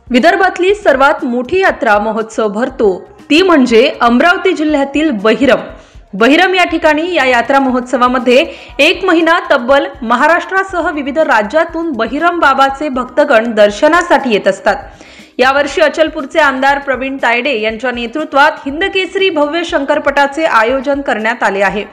विदर्भातली सर्वात मोठी यात्रा महोत्सव भरतो ती म्हणजे अमरावती जिल्ह्यातील बहिरम या ठिकाणी या यात्रा महोत्सवामध्ये एक महिना तब्बल महाराष्ट्रासह विविध राज्यातून बहिरम बाबाचे भक्तगण दर्शनासाठी येत असतात। यावर्षी अचलपूरचे आमदार प्रवीण तायडे यांच्या नेतृत्वात हिंदकेसरी भव्य शंकरपटाचे आयोजन करण्यात आले आहे।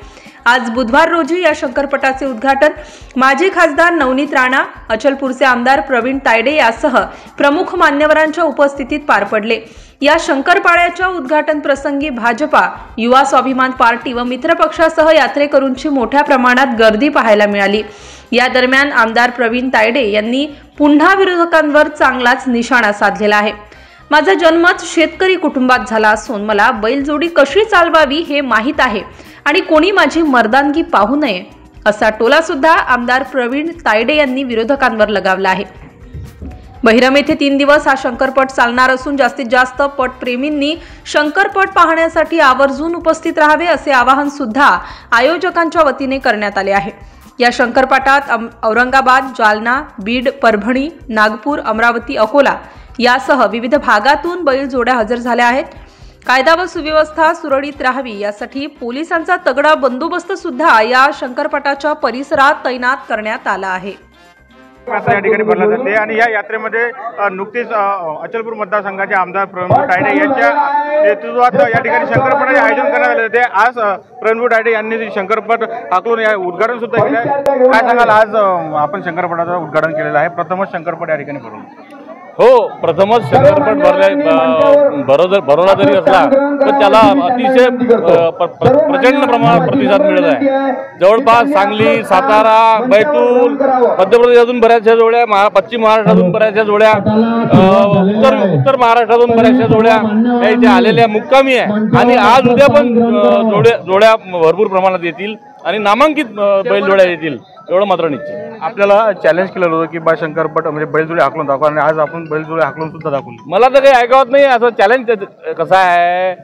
आज बुधवार रोजी या शंकरपटाचे उद्घाटन माजी खासदार नवनीत राणा, अचलपूरचे आमदार प्रवीण तायडे यासह प्रमुख मान्यवरांच्या उपस्थितीत पार पडले। या शंकरपाळ्याच्या उद्घाटन प्रसंगी भाजपा, युवा स्वाभिमान पार्टी व मित्रपक्षासह यात्रेकरूंची मोठ्या प्रमाणात गर्दी पाहायला मिळाली। या दरम्यान आमदार प्रवीण तायडे यांनी पुन्हा विरोधकांवर चांगलाच निशाणा साधलेला आहे। माझा जन्मच शेतकरी कुटुंबात झाला असून मला बैलजोडी कशी चालवावी हे माहीत आहे आणि कोणी माझी मर्दानगी पाहू नये असा टोला सुद्धा आमदार प्रवीण तायडे यांनी विरोधकांवर लगावला आहे। बहिरम येथे 3 दिवस हा शंकरपट चालणार असून जास्तीत जास्त पटप्रेमींनी शंकरपट पाहण्यासाठी आवर्जून उपस्थित राहावे असे आवाहन सुद्धा आयोजकांच्या वतीने करण्यात आले आहे। या शंकरपटात औरंगाबाद, जालना, बीड, परभणी, नागपूर, अमरावती, अकोला यासह विविध भागातून बैलजोड्या हजर झाल्या आहेत। कायदा व सुव्यवस्था सुरळीत राहावी यासाठी पोलिसांचा तगडा बंदोबस्त सुद्धा या शंकरपटाच्या परिसरात तैनात करण्यात आला आहे। या ठिकाणी भरला जाते आणि या यात्रेमध्ये नुकतीच अचलपूर मतदारसंघाचे आमदार प्रवीण तायडे यांच्या नेतृत्वात या ठिकाणी शंकरपटाचे आयोजन करण्यात आले होते। आज प्रवीण तायडे यांनी शंकरपट हाकलून या उद्घाटन सुद्धा केले आहे। काय सांगाल, आज आपण शंकरपटाचं उद्घाटन केलेलं आहे, प्रथमच शंकरपट या ठिकाणी भरवलं? हो, प्रथमच शंकरपट भरवला जरी असला तर त्याला अतिशय प्रचंड प्रमाणात प्रतिसाद मिळत आहे। जवळपास सांगली, सातारा, बैतूल, मध्य प्रदेशातून बऱ्याचशा जोड्या, पश्चिम महाराष्ट्रातून बऱ्याचशा जोड्या, उत्तर महाराष्ट्रातून बऱ्याचशा जोड्या या इथे आलेल्या मुक्कामी आहे आणि आज उद्या पण जोड्या भरपूर प्रमाणात येतील आणि नामांकित बैलजोड्या येतील एवढं मात्र निश्चित। आपल्याला चॅलेंज केलेलं होतं की बा शंकरपट म्हणजे बैलजोडी हाकलून दाखवा आणि आज आपण बैलजोडी हाकलून सुद्धा दाखवली। मला तर काही ऐकावत नाही असं चॅलेंज कसं आहे।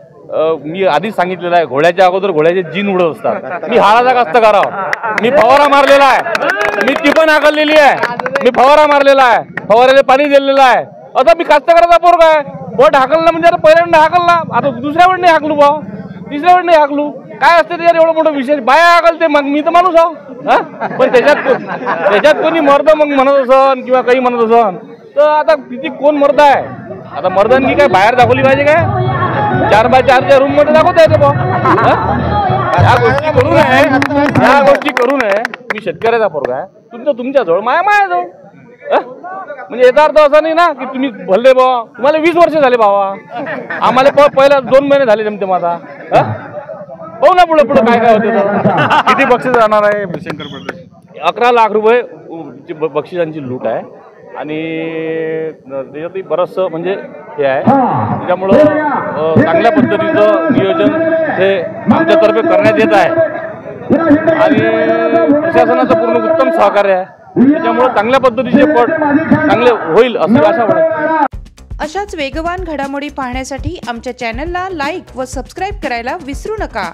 मी आधीच सांगितलेलं आहे, घोड्याच्या अगोदर घोड्याचे जीन उडत असतात। मी हाराचा कास्तकार आहे, मी फवारा मारलेला आहे, मी टिपण हाकललेली आहे, मी फवारा मारलेला आहे, फवाऱ्याला पाणी दिलेलं आहे। आता मी कास्तकाराचा पोरगा आहे, बोट हाकलला म्हणजे आता पहिल्यांदा हाकलला, आता दुसऱ्या वेळ नाही हाकलू, भाऊ तिसऱ्या वेळ नाही हाकलू, काय असते त्याच्यात एवढं मोठं विशेष? बाया हाकलते, मग मी तर माणूस आहो, पण त्याच्यात कोणी मर्द मग म्हणत असन किंवा काही म्हणत असन तर आता किती कोण मर्द आहे? आता मर्दांनी काय बाहेर दाखवली पाहिजे काय? 4x4च्या रूम मध्ये दाखवता येते भाऊ। या गोष्टी करू नये। मी शेतकऱ्याचा पोरगा आहे, तुमच्याजवळ माझ्याजवळ म्हणजे याचा अर्थ असा नाही ना की तुम्ही भरले भावा, तुम्हाला 20 वर्ष झाले भावा, आम्हाला पहिला 2 महिने झाले जमते माझा। पाहू ना पुढे काय काय होते। किती बक्षीस राहणार आहे शंकरपट? 11 लाख रुपये बक्षिसांची लूट आहे आणि त्याच्यातही बरंचसं म्हणजे हे आहे, त्याच्यामुळं चांगल्या पद्धतीचं नियोजन हे आमच्यातर्फे करण्यात येत आहे आणि प्रशासनाचं पूर्ण उत्तम सहकार्य आहे, त्याच्यामुळं चांगल्या पद्धतीचे पट चांगले होईल अशी आशा वाटते। अशाच वेगवान घडामोडी पाहण्यासाठी आमच्या चॅनलला लाईक व सबस्क्राईब करायला विसरू नका।